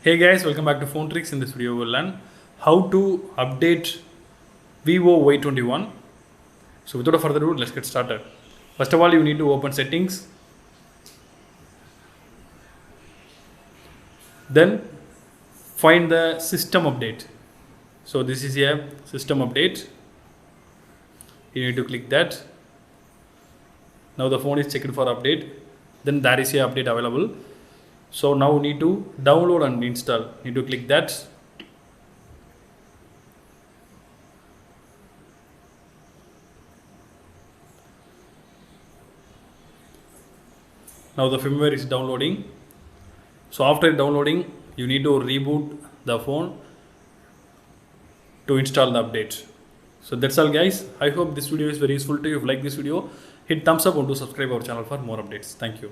Hey guys, welcome back to Phone Tricks. In this video, we'll learn how to update VIVO Y21. So without further ado, let's get started. First of all, you need to open settings. Then find the system update. So this is a system update. You need to click that. Now the phone is checked for update. Then there is a update available. So now we need to download and install. Need to click that. Now the firmware is downloading. So after downloading, you need to reboot the phone to install the update. So that's all guys. I hope this video is very useful to you. If you like this video, hit thumbs up and do subscribe our channel for more updates. Thank you.